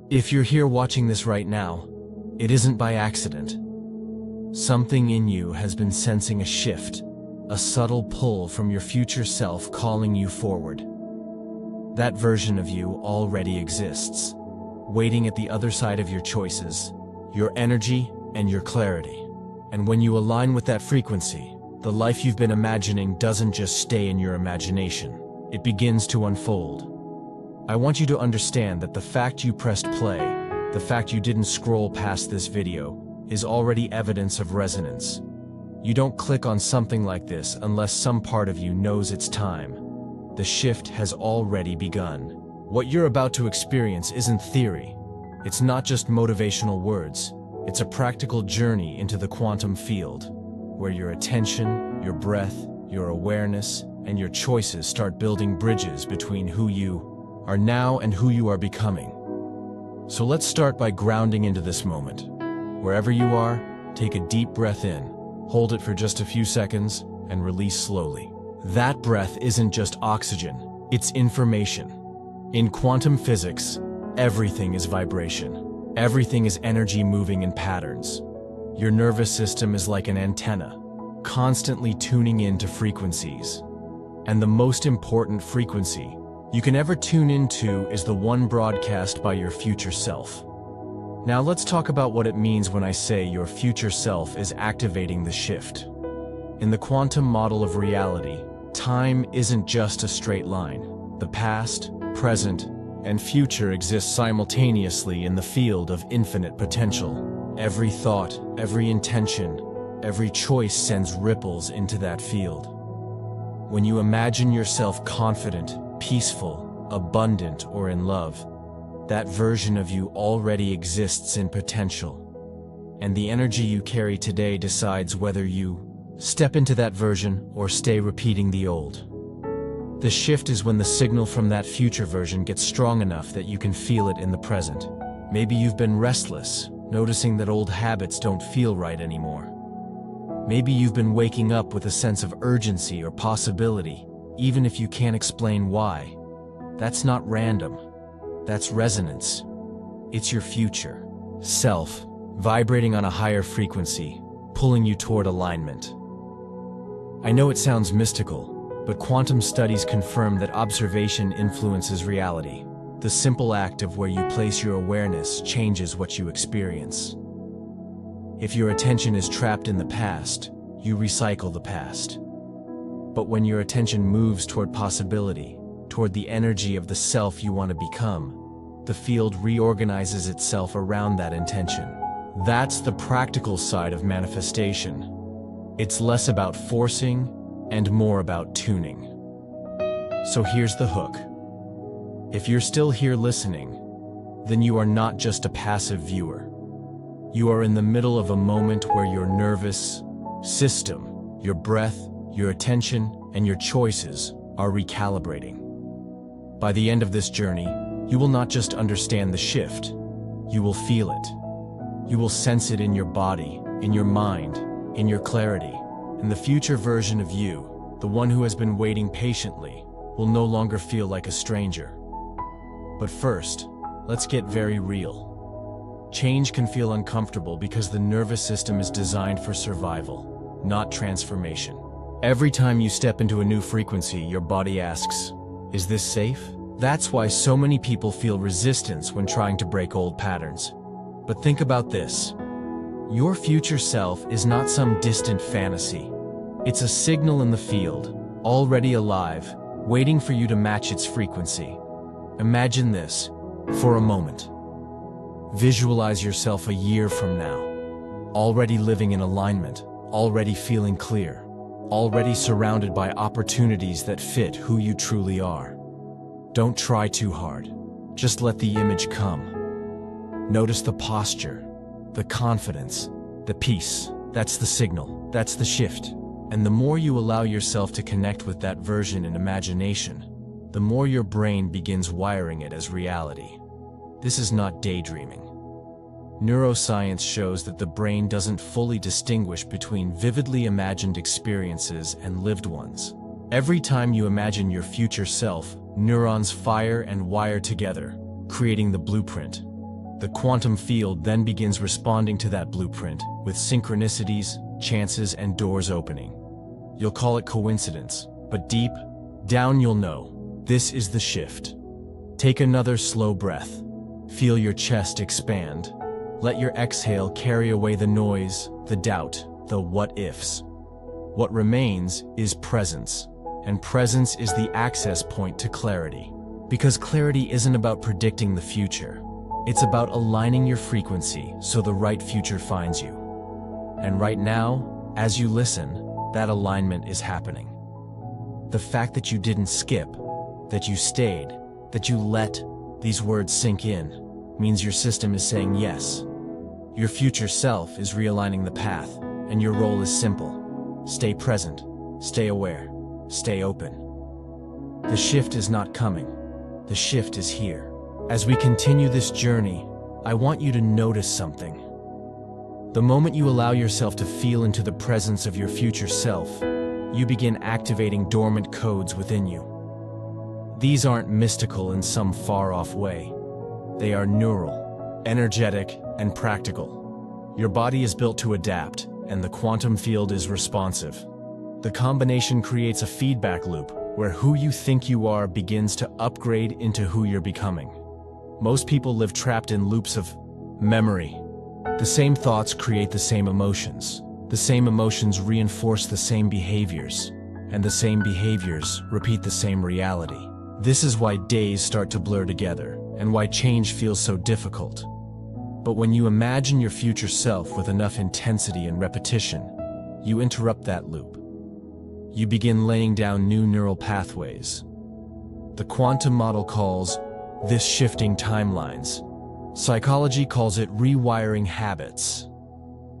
If you're here watching this right now, it isn't by accident. Something in you has been sensing a shift, a subtle pull from your future self calling you forward. That version of you already exists, waiting at the other side of your choices, your energy, and your clarity. And when you align with that frequency, the life you've been imagining doesn't just stay in your imagination. It begins to unfold. I want you to understand that the fact you pressed play, the fact you didn't scroll past this video, is already evidence of resonance. You don't click on something like this unless some part of you knows it's time. The shift has already begun. What you're about to experience isn't theory. It's not just motivational words. It's a practical journey into the quantum field, where your attention, your breath, your awareness, and your choices start building bridges between who you are now and who you are becoming. So let's start by grounding into this moment. Wherever you are, take a deep breath in, hold it for just a few seconds, and release slowly. That breath isn't just oxygen, it's information. In quantum physics, everything is vibration. Everything is energy moving in patterns. Your nervous system is like an antenna, constantly tuning in to frequencies. And the most important frequency you can ever tune into is the one broadcast by your future self. Now let's talk about what it means when I say your future self is activating the shift. In the quantum model of reality, time isn't just a straight line. The past, present, and future exist simultaneously in the field of infinite potential. Every thought, every intention, every choice sends ripples into that field. When you imagine yourself confident, peaceful, abundant, or in love, that version of you already exists in potential. And the energy you carry today decides whether you step into that version or stay repeating the old. The shift is when the signal from that future version gets strong enough that you can feel it in the present. Maybe you've been restless, noticing that old habits don't feel right anymore. Maybe you've been waking up with a sense of urgency or possibility, even if you can't explain why. That's not random. That's resonance. It's your future self, vibrating on a higher frequency, pulling you toward alignment. I know it sounds mystical, but quantum studies confirm that observation influences reality. The simple act of where you place your awareness changes what you experience. If your attention is trapped in the past, you recycle the past. But when your attention moves toward possibility, toward the energy of the self you want to become, the field reorganizes itself around that intention. That's the practical side of manifestation. It's less about forcing and more about tuning. So here's the hook. If you're still here listening, then you are not just a passive viewer. You are in the middle of a moment where your nervous system, your breath, your attention, and your choices are recalibrating. By the end of this journey, you will not just understand the shift, you will feel it. You will sense it in your body, in your mind, in your clarity. And the future version of you, the one who has been waiting patiently, will no longer feel like a stranger. But first, let's get very real. Change can feel uncomfortable because the nervous system is designed for survival, not transformation. Every time you step into a new frequency, your body asks, is this safe? That's why so many people feel resistance when trying to break old patterns. But think about this. Your future self is not some distant fantasy. It's a signal in the field, already alive, waiting for you to match its frequency. Imagine this, for a moment. Visualize yourself a year from now, already living in alignment, already feeling clear, already surrounded by opportunities that fit who you truly are. Don't try too hard. Just let the image come. Notice the posture, the confidence, the peace. That's the signal. That's the shift. And the more you allow yourself to connect with that version in imagination, the more your brain begins wiring it as reality. This is not daydreaming. Neuroscience shows that the brain doesn't fully distinguish between vividly imagined experiences and lived ones. Every time you imagine your future self, neurons fire and wire together, creating the blueprint. The quantum field then begins responding to that blueprint with synchronicities, chances, and doors opening. You'll call it coincidence, but deep down you'll know this is the shift. Take another slow breath. Feel your chest expand. Let your exhale carry away the noise, the doubt, the what-ifs. What remains is presence, and presence is the access point to clarity. Because clarity isn't about predicting the future. It's about aligning your frequency so the right future finds you. And right now, as you listen, that alignment is happening. The fact that you didn't skip, that you stayed, that you let these words sink in, means your system is saying yes. Your future self is realigning the path, and your role is simple. Stay present, stay aware, stay open. The shift is not coming. The shift is here. As we continue this journey, I want you to notice something. The moment you allow yourself to feel into the presence of your future self, you begin activating dormant codes within you. These aren't mystical in some far-off way. They are neural, energetic, and practical. Your body is built to adapt, and the quantum field is responsive. The combination creates a feedback loop where who you think you are begins to upgrade into who you're becoming. Most people live trapped in loops of memory. The same thoughts create the same emotions. The same emotions reinforce the same behaviors, and the same behaviors repeat the same reality. This is why days start to blur together, and why change feels so difficult. But when you imagine your future self with enough intensity and repetition, you interrupt that loop. You begin laying down new neural pathways. The quantum model calls this shifting timelines. Psychology calls it rewiring habits.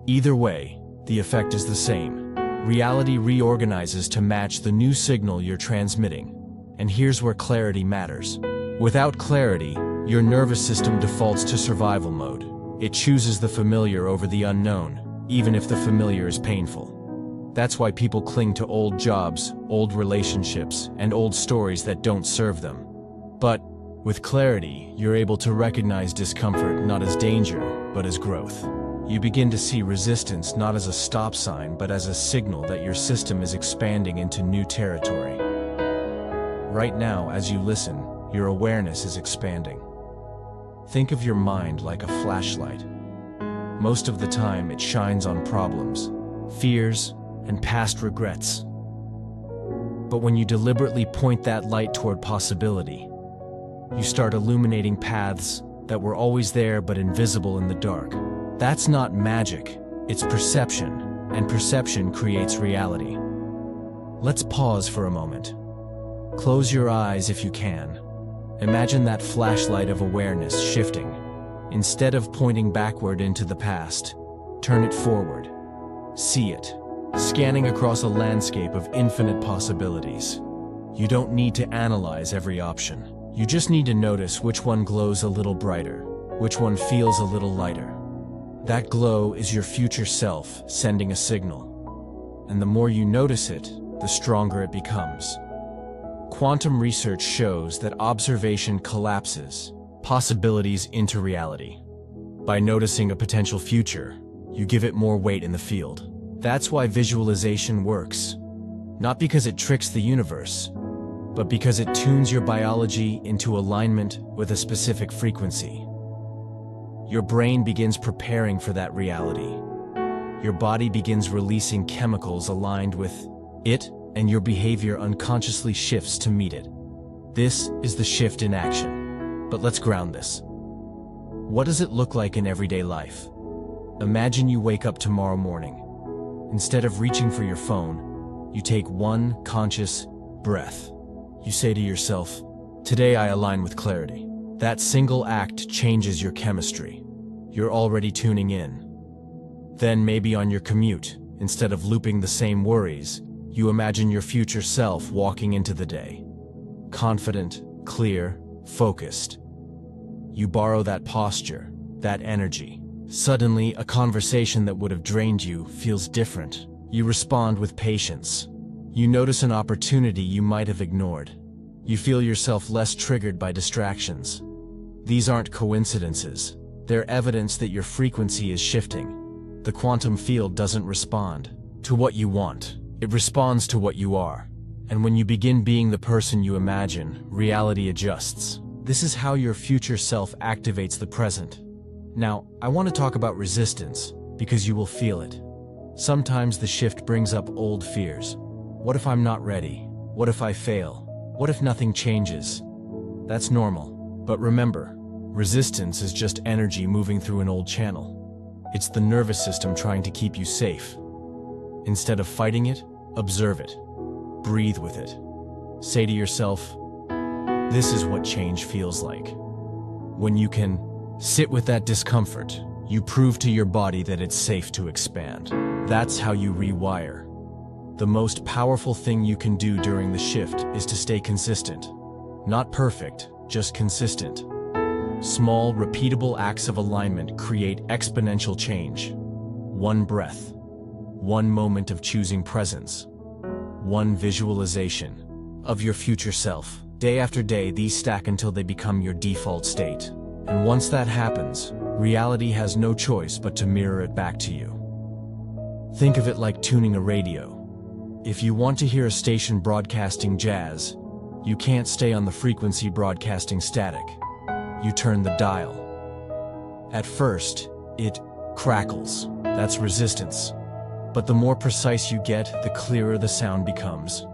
Either way, the effect is the same. Reality reorganizes to match the new signal you're transmitting. And here's where clarity matters. Without clarity, your nervous system defaults to survival mode. It chooses the familiar over the unknown, even if the familiar is painful. That's why people cling to old jobs, old relationships, and old stories that don't serve them. But with clarity, you're able to recognize discomfort not as danger, but as growth. You begin to see resistance not as a stop sign, but as a signal that your system is expanding into new territory. Right now, as you listen, your awareness is expanding. Think of your mind like a flashlight. Most of the time, it shines on problems, fears, and past regrets. But when you deliberately point that light toward possibility, you start illuminating paths that were always there but invisible in the dark. That's not magic, it's perception, and perception creates reality. Let's pause for a moment. Close your eyes if you can. Imagine that flashlight of awareness shifting. Instead of pointing backward into the past, turn it forward. See it, scanning across a landscape of infinite possibilities. You don't need to analyze every option. You just need to notice which one glows a little brighter, which one feels a little lighter. That glow is your future self sending a signal. And the more you notice it, the stronger it becomes. Quantum research shows that observation collapses possibilities into reality. By noticing a potential future, you give it more weight in the field. That's why visualization works. Not because it tricks the universe, but because it tunes your biology into alignment with a specific frequency. Your brain begins preparing for that reality. Your body begins releasing chemicals aligned with it, and your behavior unconsciously shifts to meet it. This is the shift in action. But let's ground this. What does it look like in everyday life? Imagine you wake up tomorrow morning. Instead of reaching for your phone, you take one conscious breath. You say to yourself, "Today I align with clarity." That single act changes your chemistry. You're already tuning in. Then maybe on your commute, instead of looping the same worries, you imagine your future self walking into the day. Confident, clear, focused. You borrow that posture, that energy. Suddenly, a conversation that would have drained you feels different. You respond with patience. You notice an opportunity you might have ignored. You feel yourself less triggered by distractions. These aren't coincidences. They're evidence that your frequency is shifting. The quantum field doesn't respond to what you want. It responds to what you are. And when you begin being the person you imagine, reality adjusts. This is how your future self activates the present. Now, I want to talk about resistance, because you will feel it. Sometimes the shift brings up old fears. What if I'm not ready? What if I fail? What if nothing changes? That's normal. But remember, resistance is just energy moving through an old channel. It's the nervous system trying to keep you safe. Instead of fighting it, observe it. Breathe with it. Say to yourself, this is what change feels like. When you can sit with that discomfort, you prove to your body that it's safe to expand. That's how you rewire. The most powerful thing you can do during the shift is to stay consistent. Not perfect, just consistent. Small, repeatable acts of alignment create exponential change. One breath, one moment of choosing presence, one visualization of your future self. Day after day, these stack until they become your default state. And once that happens, reality has no choice but to mirror it back to you. Think of it like tuning a radio. If you want to hear a station broadcasting jazz, you can't stay on the frequency broadcasting static. You turn the dial. At first, it crackles. That's resistance. But the more precise you get, the clearer the sound becomes.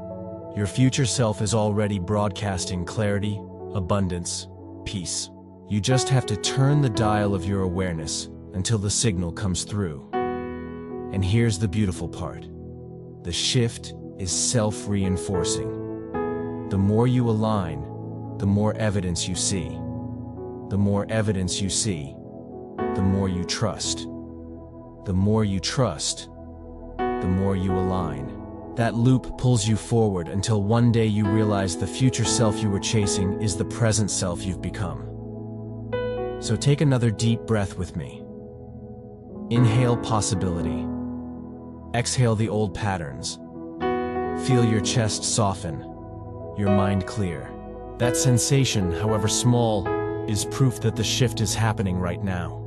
Your future self is already broadcasting clarity, abundance, peace. You just have to turn the dial of your awareness until the signal comes through. And here's the beautiful part. The shift is self-reinforcing. The more you align, the more evidence you see. The more evidence you see, the more you trust. The more you trust, the more you align. That loop pulls you forward until one day you realize the future self you were chasing is the present self you've become. So take another deep breath with me. Inhale possibility. Exhale the old patterns. Feel your chest soften, your mind clear. That sensation, however small, is proof that the shift is happening right now.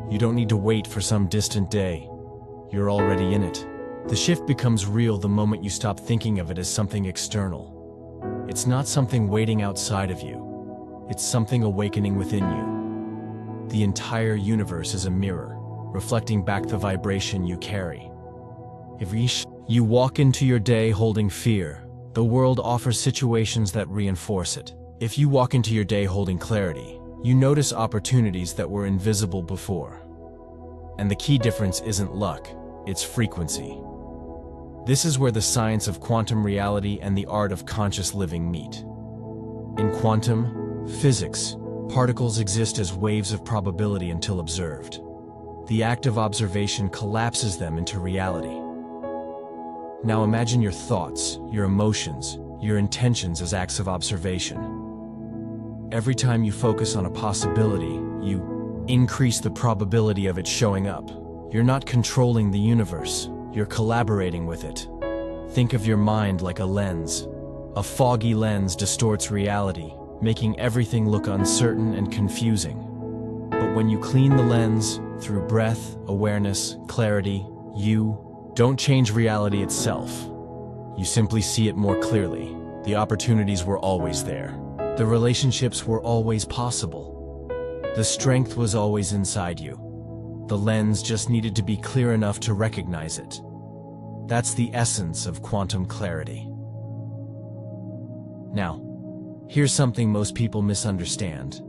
You don't need to wait for some distant day. You're already in it. The shift becomes real the moment you stop thinking of it as something external. It's not something waiting outside of you. It's something awakening within you. The entire universe is a mirror, reflecting back the vibration you carry. If you walk into your day holding fear, the world offers situations that reinforce it. If you walk into your day holding clarity, you notice opportunities that were invisible before. And the key difference isn't luck, it's frequency. This is where the science of quantum reality and the art of conscious living meet. In quantum physics, particles exist as waves of probability until observed. The act of observation collapses them into reality. Now imagine your thoughts, your emotions, your intentions as acts of observation. Every time you focus on a possibility, you increase the probability of it showing up. You're not controlling the universe, you're collaborating with it. Think of your mind like a lens. A foggy lens distorts reality, making everything look uncertain and confusing. But when you clean the lens, through breath, awareness, clarity, you don't change reality itself. You simply see it more clearly. The opportunities were always there. The relationships were always possible. The strength was always inside you. The lens just needed to be clear enough to recognize it. That's the essence of quantum clarity. Now, here's something most people misunderstand.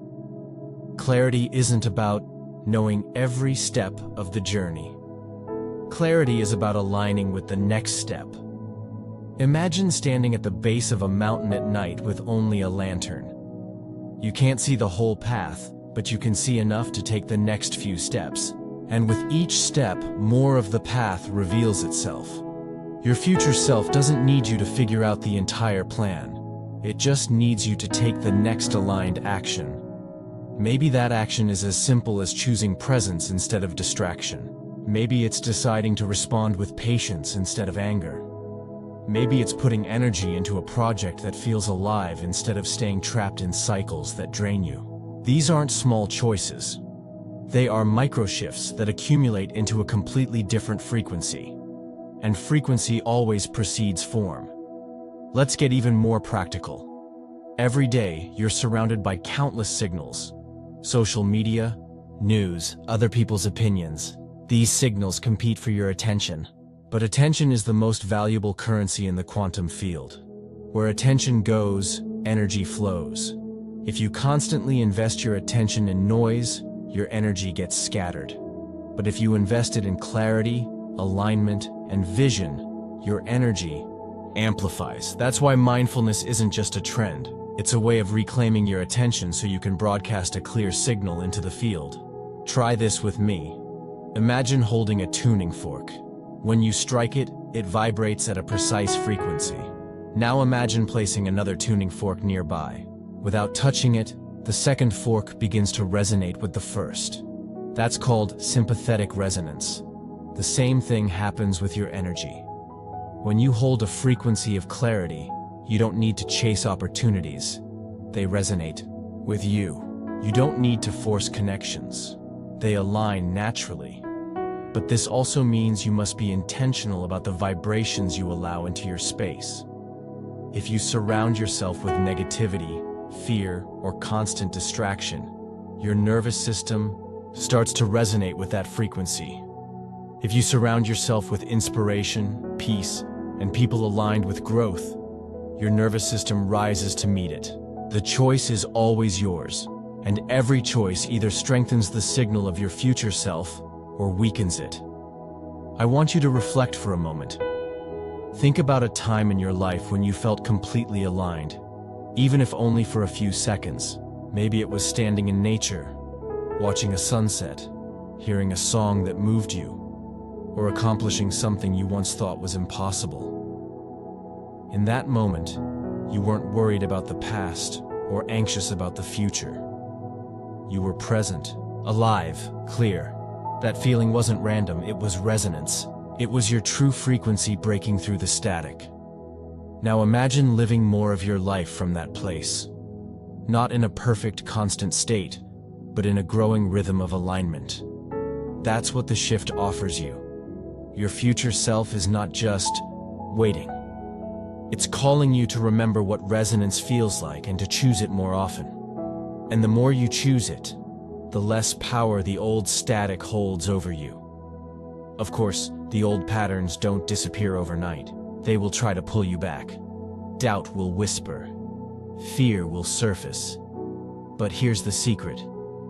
Clarity isn't about knowing every step of the journey. Clarity is about aligning with the next step. Imagine standing at the base of a mountain at night with only a lantern. You can't see the whole path, but you can see enough to take the next few steps. And with each step, more of the path reveals itself. Your future self doesn't need you to figure out the entire plan. It just needs you to take the next aligned action. Maybe that action is as simple as choosing presence instead of distraction. Maybe it's deciding to respond with patience instead of anger. Maybe it's putting energy into a project that feels alive instead of staying trapped in cycles that drain you. These aren't small choices. They are microshifts that accumulate into a completely different frequency. And frequency always precedes form. Let's get even more practical. Every day, you're surrounded by countless signals. Social media, news, other people's opinions. These signals compete for your attention. But attention is the most valuable currency in the quantum field. Where attention goes, energy flows. If you constantly invest your attention in noise, your energy gets scattered. But if you invest it in clarity, alignment, and vision, your energy amplifies. That's why mindfulness isn't just a trend. It's a way of reclaiming your attention so you can broadcast a clear signal into the field. Try this with me. Imagine holding a tuning fork. When you strike it, it vibrates at a precise frequency. Now imagine placing another tuning fork nearby. Without touching it, the second fork begins to resonate with the first. That's called sympathetic resonance. The same thing happens with your energy. When you hold a frequency of clarity, you don't need to chase opportunities. They resonate with you. You don't need to force connections. They align naturally. But this also means you must be intentional about the vibrations you allow into your space. If you surround yourself with negativity, fear, or constant distraction, your nervous system starts to resonate with that frequency. If you surround yourself with inspiration, peace, and people aligned with growth, your nervous system rises to meet it. The choice is always yours, and every choice either strengthens the signal of your future self or weakens it. I want you to reflect for a moment. Think about a time in your life when you felt completely aligned, even if only for a few seconds. Maybe it was standing in nature, watching a sunset, hearing a song that moved you, or accomplishing something you once thought was impossible. In that moment, you weren't worried about the past or anxious about the future. You were present, alive, clear. That feeling wasn't random, it was resonance. It was your true frequency breaking through the static. Now imagine living more of your life from that place. Not in a perfect, constant state, but in a growing rhythm of alignment. That's what the shift offers you. Your future self is not just waiting. It's calling you to remember what resonance feels like and to choose it more often. And the more you choose it, the less power the old static holds over you. Of course, the old patterns don't disappear overnight. They will try to pull you back. Doubt will whisper. Fear will surface. But here's the secret.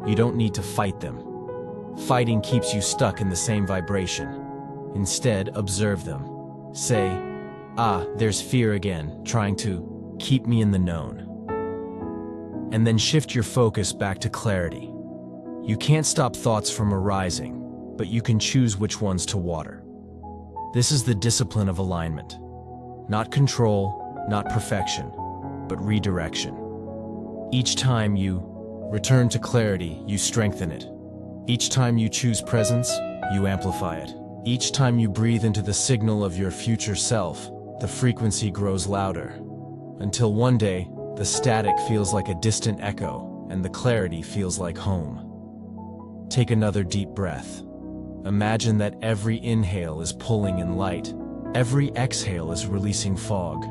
You don't need to fight them. Fighting keeps you stuck in the same vibration. Instead, observe them. Say, there's fear again, trying to keep me in the known. And then shift your focus back to clarity. You can't stop thoughts from arising, but you can choose which ones to water. This is the discipline of alignment. Not control, not perfection, but redirection. Each time you return to clarity, you strengthen it. Each time you choose presence, you amplify it. Each time you breathe into the signal of your future self, the frequency grows louder. Until one day, the static feels like a distant echo, and the clarity feels like home. Take another deep breath. Imagine that every inhale is pulling in light. Every exhale is releasing fog.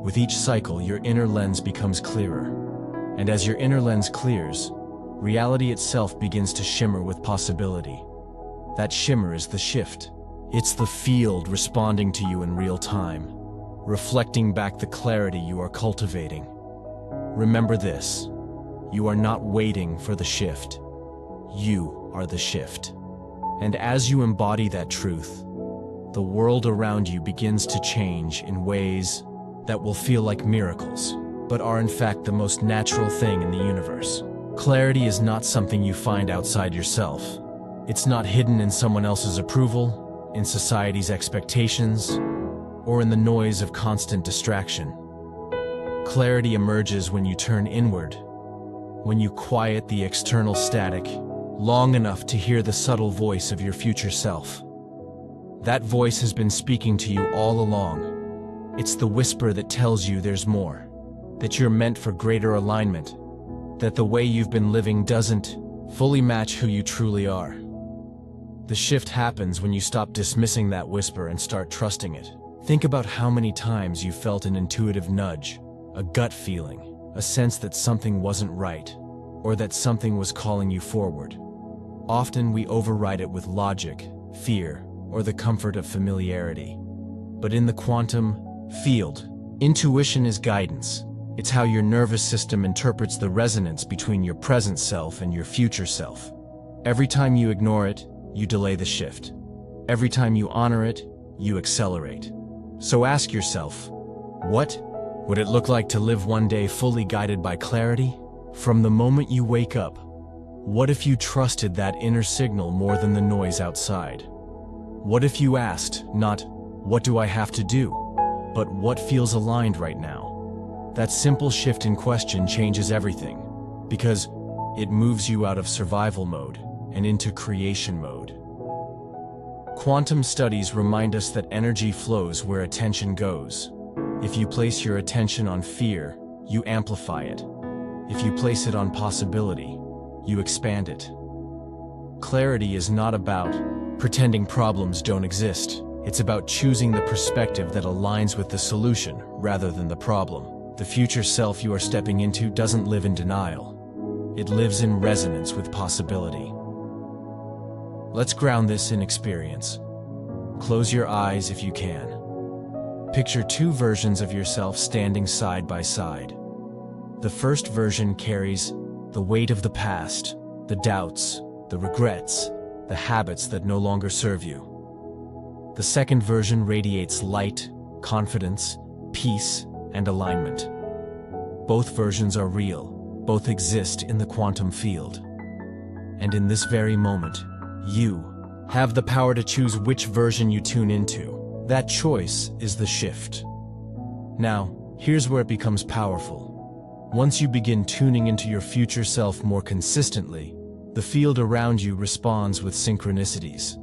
With each cycle, your inner lens becomes clearer. And as your inner lens clears, reality itself begins to shimmer with possibility. That shimmer is the shift. It's the field responding to you in real time, reflecting back the clarity you are cultivating. Remember this: you are not waiting for the shift. You are the shift. And as you embody that truth, the world around you begins to change in ways that will feel like miracles, but are in fact the most natural thing in the universe. Clarity is not something you find outside yourself. It's not hidden in someone else's approval, in society's expectations, or in the noise of constant distraction. Clarity emerges when you turn inward, when you quiet the external static long enough to hear the subtle voice of your future self. That voice has been speaking to you all along. It's the whisper that tells you there's more, that you're meant for greater alignment, that the way you've been living doesn't fully match who you truly are. The shift happens when you stop dismissing that whisper and start trusting it. Think about how many times you felt an intuitive nudge, a gut feeling, a sense that something wasn't right, or that something was calling you forward. Often we override it with logic, fear, or the comfort of familiarity. But in the quantum field, intuition is guidance. It's how your nervous system interprets the resonance between your present self and your future self. Every time you ignore it, you delay the shift. Every time you honor it, you accelerate. So ask yourself, what would it look like to live one day fully guided by clarity? From the moment you wake up, what if you trusted that inner signal more than the noise outside? What if you asked, not, what do I have to do, but what feels aligned right now? That simple shift in question changes everything, because it moves you out of survival mode and into creation mode. Quantum studies remind us that energy flows where attention goes. If you place your attention on fear, you amplify it. If you place it on possibility, you expand it. Clarity is not about pretending problems don't exist. It's about choosing the perspective that aligns with the solution rather than the problem. The future self you are stepping into doesn't live in denial. It lives in resonance with possibility. Let's ground this in experience. Close your eyes if you can. Picture two versions of yourself standing side by side. The first version carries the weight of the past, the doubts, the regrets, the habits that no longer serve you. The second version radiates light, confidence, peace, and alignment. Both versions are real, both exist in the quantum field. And in this very moment, you have the power to choose which version you tune into. That choice is the shift. Now, here's where it becomes powerful. Once you begin tuning into your future self more consistently, the field around you responds with synchronicities.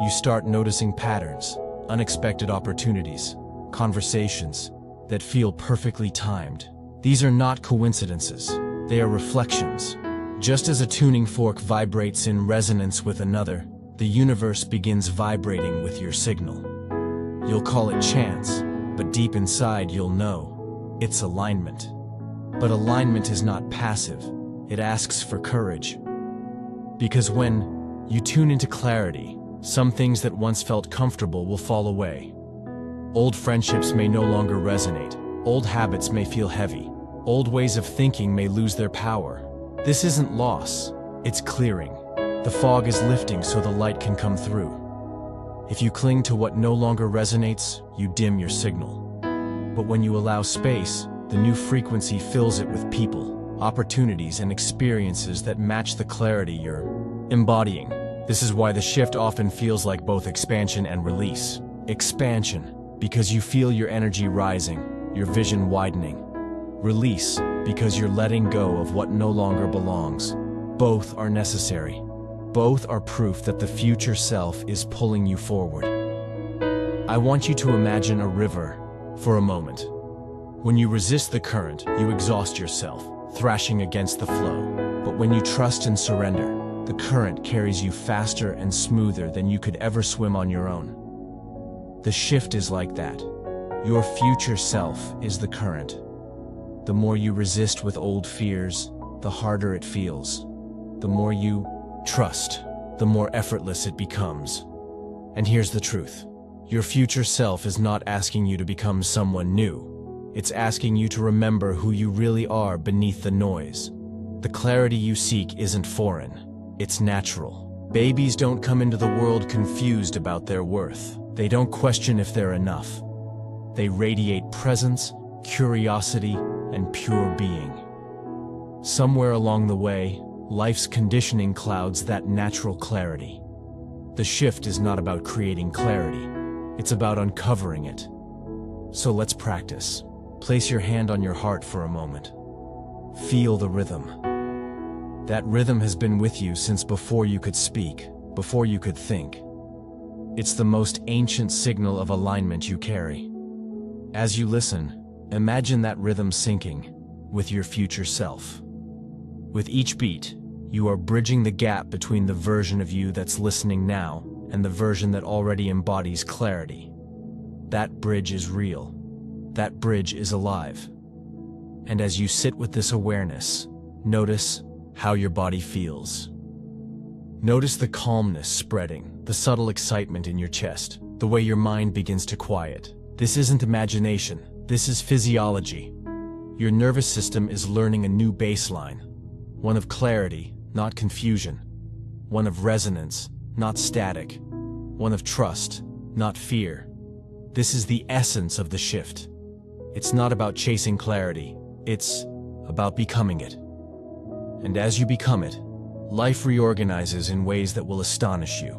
You start noticing patterns, unexpected opportunities, conversations that feel perfectly timed. These are not coincidences, they are reflections. Just as a tuning fork vibrates in resonance with another, the universe begins vibrating with your signal. You'll call it chance, but deep inside you'll know it's alignment. But alignment is not passive, it asks for courage. Because when you tune into clarity, some things that once felt comfortable will fall away. Old friendships may no longer resonate, old habits may feel heavy, old ways of thinking may lose their power. This isn't loss, it's clearing. The fog is lifting so the light can come through. If you cling to what no longer resonates, you dim your signal. But when you allow space, the new frequency fills it with people, opportunities, and experiences that match the clarity you're embodying. This is why the shift often feels like both expansion and release. Expansion, because you feel your energy rising, your vision widening. Release, because you're letting go of what no longer belongs. Both are necessary. Both are proof that the future self is pulling you forward. I want you to imagine a river for a moment. When you resist the current, you exhaust yourself, thrashing against the flow. But when you trust and surrender, the current carries you faster and smoother than you could ever swim on your own. The shift is like that. Your future self is the current. The more you resist with old fears, the harder it feels. The more you trust, the more effortless it becomes. And here's the truth. Your future self is not asking you to become someone new. It's asking you to remember who you really are beneath the noise. The clarity you seek isn't foreign. It's natural. Babies don't come into the world confused about their worth. They don't question if they're enough. They radiate presence, curiosity, and pure being. Somewhere along the way, life's conditioning clouds that natural clarity. The shift is not about creating clarity. It's about uncovering it. So let's practice. Place your hand on your heart for a moment. Feel the rhythm. That rhythm has been with you since before you could speak, before you could think. It's the most ancient signal of alignment you carry. As you listen, imagine that rhythm syncing with your future self. With each beat, You are bridging the gap between the version of you that's listening now and the version that already embodies clarity. That bridge is real. That bridge is alive. And as you sit with this awareness, notice how your body feels. Notice the calmness spreading, the subtle excitement in your chest, the way your mind begins to quiet. This isn't imagination, this is physiology. Your nervous system is learning a new baseline, one of clarity, not confusion, one of resonance, not static, one of trust, not fear. This is the essence of the shift. It's not about chasing clarity, it's about becoming it. And as you become it, life reorganizes in ways that will astonish you.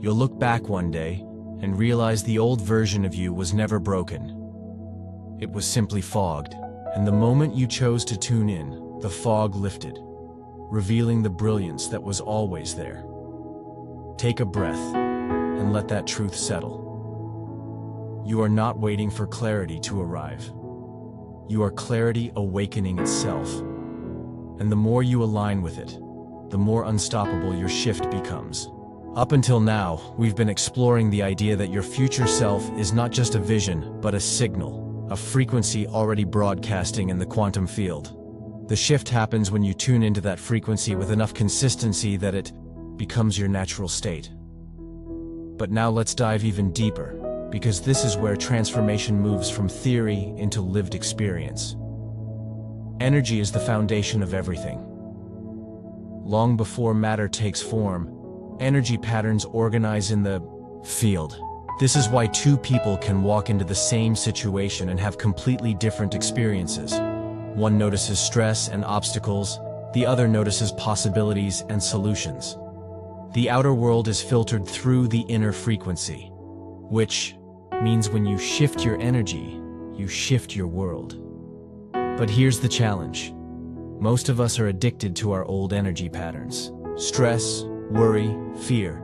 You'll look back one day and realize the old version of you was never broken. It was simply fogged, and the moment you chose to tune in, the fog lifted, revealing the brilliance that was always there. Take a breath and let that truth settle. You are not waiting for clarity to arrive. You are clarity awakening itself. And the more you align with it, the more unstoppable your shift becomes. Up until now, we've been exploring the idea that your future self is not just a vision, but a signal, a frequency already broadcasting in the quantum field. The shift happens when you tune into that frequency with enough consistency that it becomes your natural state. But now let's dive even deeper, because this is where transformation moves from theory into lived experience. Energy is the foundation of everything. Long before matter takes form, energy patterns organize in the field. This is why two people can walk into the same situation and have completely different experiences. One notices stress and obstacles, the other notices possibilities and solutions. The outer world is filtered through the inner frequency, which means when you shift your energy, you shift your world. But here's the challenge. Most of us are addicted to our old energy patterns. Stress, worry, fear.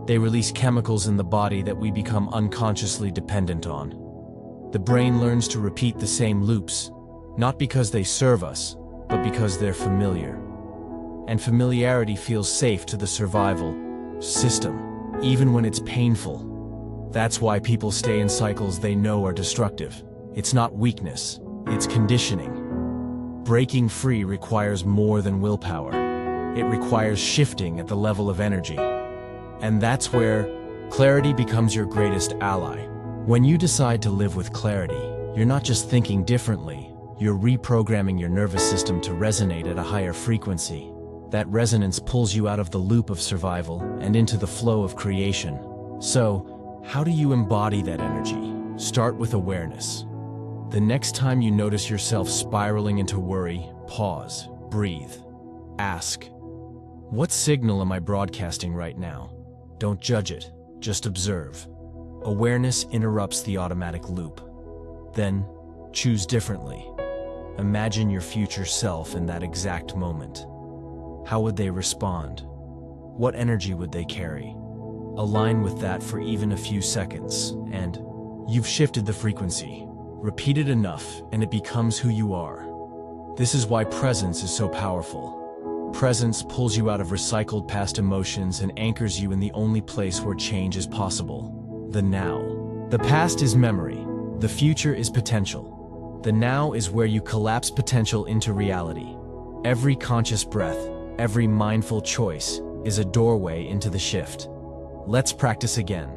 They release chemicals in the body that we become unconsciously dependent on. The brain learns to repeat the same loops, not because they serve us, but because they're familiar. And familiarity feels safe to the survival system, even when it's painful. That's why people stay in cycles they know are destructive. It's not weakness, it's conditioning. Breaking free requires more than willpower. It requires shifting at the level of energy. And that's where clarity becomes your greatest ally. When you decide to live with clarity, you're not just thinking differently, you're reprogramming your nervous system to resonate at a higher frequency. That resonance pulls you out of the loop of survival and into the flow of creation. So, how do you embody that energy? Start with awareness. The next time you notice yourself spiraling into worry, pause, breathe. Ask, what signal am I broadcasting right now? Don't judge it, just observe. Awareness interrupts the automatic loop. Then, choose differently. Imagine your future self in that exact moment. How would they respond? What energy would they carry? Align with that for even a few seconds, and you've shifted the frequency. Repeat it enough, and it becomes who you are. This is why presence is so powerful. Presence pulls you out of recycled past emotions and anchors you in the only place where change is possible, the now. The past is memory. The future is potential. The now is where you collapse potential into reality. Every conscious breath, every mindful choice is a doorway into the shift. Let's practice again.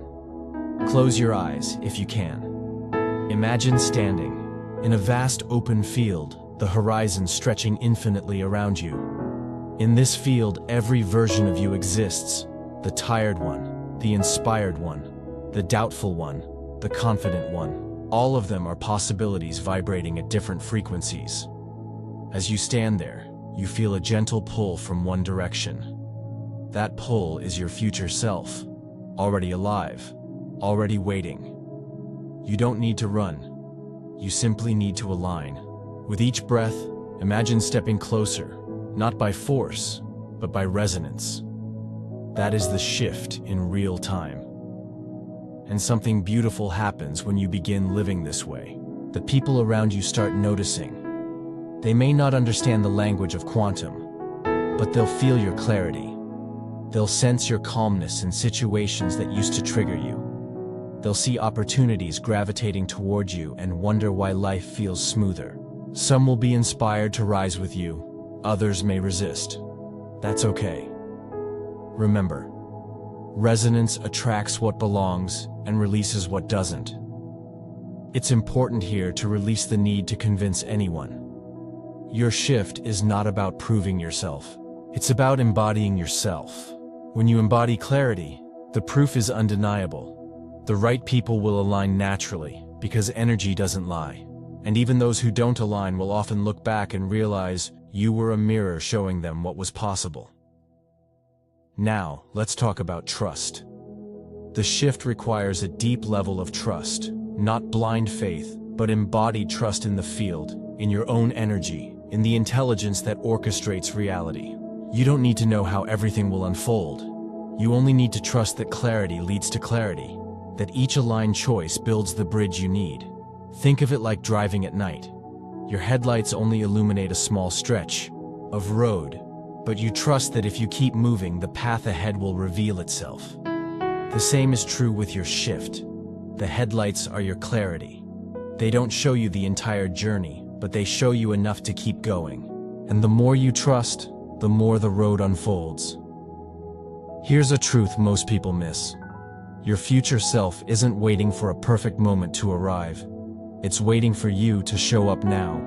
Close your eyes if you can. Imagine standing in a vast open field, the horizon stretching infinitely around you. In this field, every version of you exists. The tired one, the inspired one, the doubtful one, the confident one. All of them are possibilities vibrating at different frequencies. As you stand there, you feel a gentle pull from one direction. That pull is your future self, already alive, already waiting. You don't need to run. You simply need to align. With each breath, imagine stepping closer, not by force, but by resonance. That is the shift in real time. And something beautiful happens when you begin living this way. The people around you start noticing. They may not understand the language of quantum, but they'll feel your clarity. They'll sense your calmness in situations that used to trigger you. They'll see opportunities gravitating toward you and wonder why life feels smoother. Some will be inspired to rise with you, others may resist. That's okay. Remember, resonance attracts what belongs and releases what doesn't. It's important here to release the need to convince anyone. Your shift is not about proving yourself. It's about embodying yourself. When you embody clarity, the proof is undeniable. The right people will align naturally, because energy doesn't lie. And even those who don't align will often look back and realize you were a mirror showing them what was possible. Now, let's talk about trust. The shift requires a deep level of trust, not blind faith, but embodied trust in the field, in your own energy, in the intelligence that orchestrates reality. You don't need to know how everything will unfold. You only need to trust that clarity leads to clarity, that each aligned choice builds the bridge you need. Think of it like driving at night. Your headlights only illuminate a small stretch of road, but you trust that if you keep moving, the path ahead will reveal itself. The same is true with your shift. The headlights are your clarity. They don't show you the entire journey, but they show you enough to keep going. And the more you trust, the more the road unfolds. Here's a truth most people miss. Your future self isn't waiting for a perfect moment to arrive. It's waiting for you to show up now.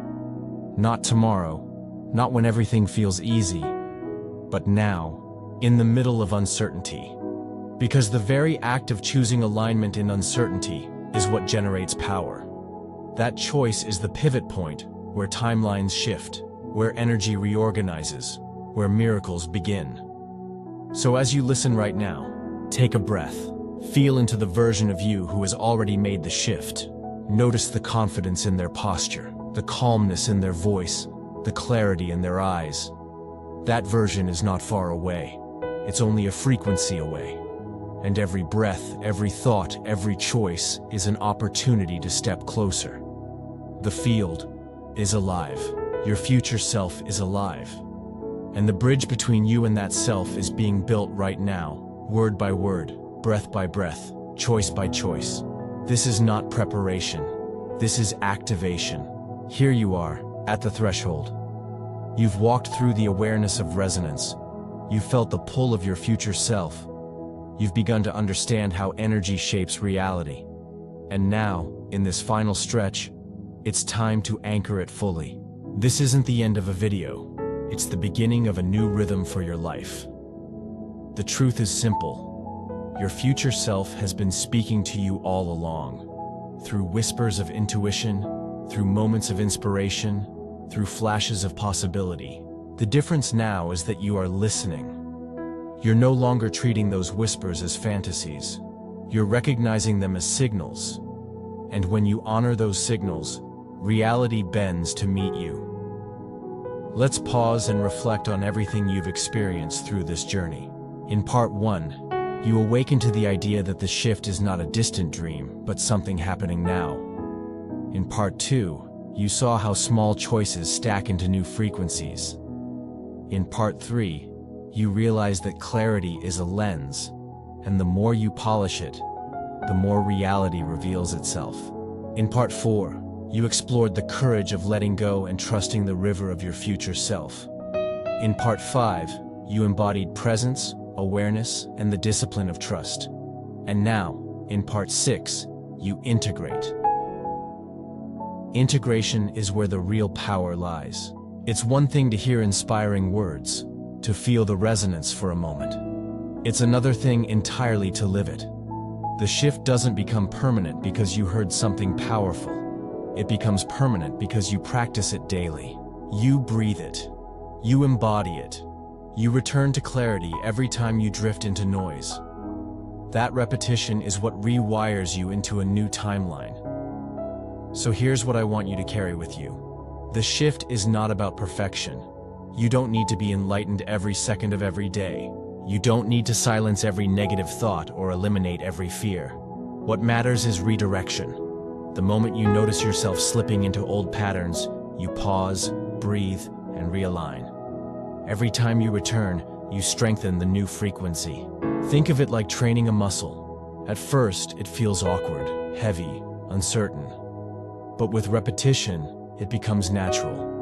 Not tomorrow, not when everything feels easy, but now, in the middle of uncertainty. Because the very act of choosing alignment in uncertainty is what generates power. That choice is the pivot point where timelines shift, where energy reorganizes, where miracles begin. So as you listen right now, take a breath. Feel into the version of you who has already made the shift. Notice the confidence in their posture, the calmness in their voice, the clarity in their eyes. That version is not far away. It's only a frequency away. And every breath, every thought, every choice is an opportunity to step closer. The field is alive. Your future self is alive. And the bridge between you and that self is being built right now, word by word, breath by breath, choice by choice. This is not preparation. This is activation. Here you are, at the threshold. You've walked through the awareness of resonance. You've felt the pull of your future self. You've begun to understand how energy shapes reality. And now, in this final stretch, it's time to anchor it fully. This isn't the end of a video. It's the beginning of a new rhythm for your life. The truth is simple. Your future self has been speaking to you all along. Through whispers of intuition, through moments of inspiration, through flashes of possibility. The difference now is that you are listening. You're no longer treating those whispers as fantasies. You're recognizing them as signals. And when you honor those signals, reality bends to meet you. Let's pause and reflect on everything you've experienced through this journey. In part 1, you awaken to the idea that the shift is not a distant dream, but something happening now. In part 2, you saw how small choices stack into new frequencies. In part 3, you realize that clarity is a lens, and the more you polish it, the more reality reveals itself. In part 4, you explored the courage of letting go and trusting the river of your future self. In part 5, you embodied presence, awareness, and the discipline of trust. And now, in part 6, you integrate. Integration is where the real power lies. It's one thing to hear inspiring words, to feel the resonance for a moment. It's another thing entirely to live it. The shift doesn't become permanent because you heard something powerful. It becomes permanent because you practice it daily. You breathe it. You embody it. You return to clarity every time you drift into noise. That repetition is what rewires you into a new timeline. So here's what I want you to carry with you. The shift is not about perfection. You don't need to be enlightened every second of every day. You don't need to silence every negative thought or eliminate every fear. What matters is redirection. The moment you notice yourself slipping into old patterns, you pause, breathe, and realign. Every time you return, you strengthen the new frequency. Think of it like training a muscle. At first, it feels awkward, heavy, uncertain. But with repetition, it becomes natural.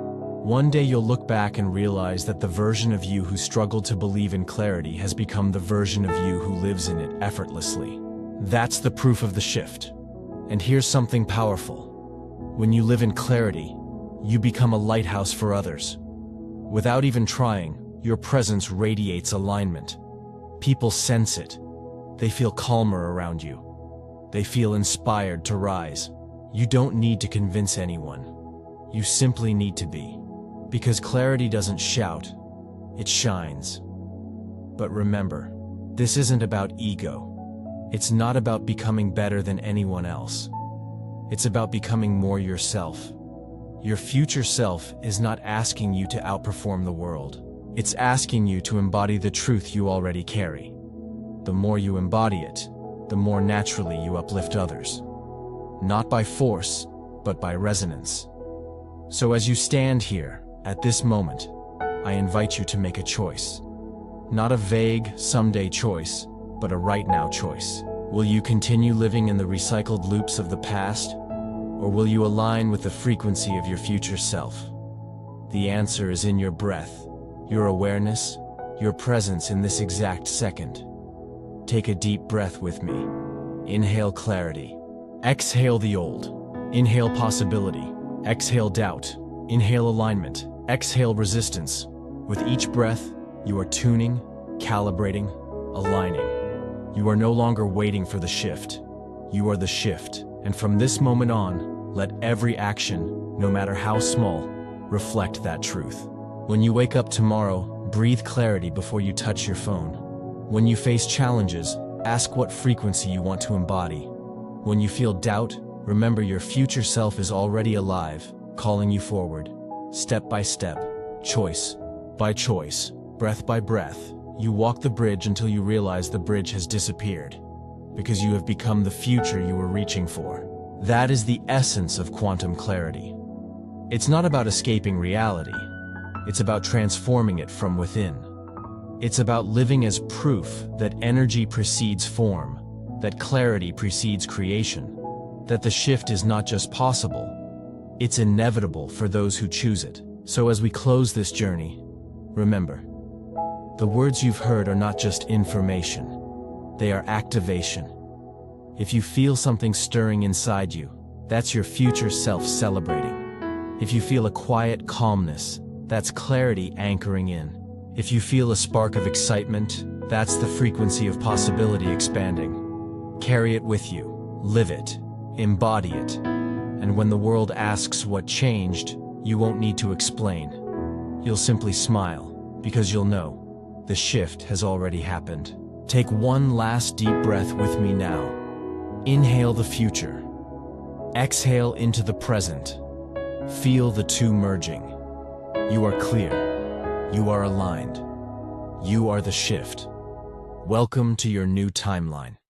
One day you'll look back and realize that the version of you who struggled to believe in clarity has become the version of you who lives in it effortlessly. That's the proof of the shift. And here's something powerful. When you live in clarity, you become a lighthouse for others. Without even trying, your presence radiates alignment. People sense it. They feel calmer around you. They feel inspired to rise. You don't need to convince anyone. You simply need to be. Because clarity doesn't shout, it shines. But remember, this isn't about ego. It's not about becoming better than anyone else. It's about becoming more yourself. Your future self is not asking you to outperform the world. It's asking you to embody the truth you already carry. The more you embody it, the more naturally you uplift others. Not by force, but by resonance. So as you stand here, at this moment, I invite you to make a choice. Not a vague, someday choice, but a right now choice. Will you continue living in the recycled loops of the past? Or will you align with the frequency of your future self? The answer is in your breath, your awareness, your presence in this exact second. Take a deep breath with me. Inhale clarity. Exhale the old. Inhale possibility. Exhale doubt. Inhale alignment. Exhale resistance. With each breath, you are tuning, calibrating, aligning. You are no longer waiting for the shift. You are the shift. And from this moment on, let every action, no matter how small, reflect that truth. When you wake up tomorrow, breathe clarity before you touch your phone. When you face challenges, ask what frequency you want to embody. When you feel doubt, remember your future self is already alive, calling you forward. Step by step, choice by choice, breath by breath, you walk the bridge until you realize the bridge has disappeared. Because you have become the future you were reaching for. That is the essence of quantum clarity. It's not about escaping reality. It's about transforming it from within. It's about living as proof that energy precedes form, that clarity precedes creation, that the shift is not just possible, it's inevitable for those who choose it. So as we close this journey, remember, the words you've heard are not just information. They are activation. If you feel something stirring inside you, that's your future self celebrating. If you feel a quiet calmness, that's clarity anchoring in. If you feel a spark of excitement, that's the frequency of possibility expanding. Carry it with you, live it, embody it. And when the world asks what changed, you won't need to explain. You'll simply smile, because you'll know the shift has already happened. Take one last deep breath with me now. Inhale the future. Exhale into the present. Feel the two merging. You are clear. You are aligned. You are the shift. Welcome to your new timeline.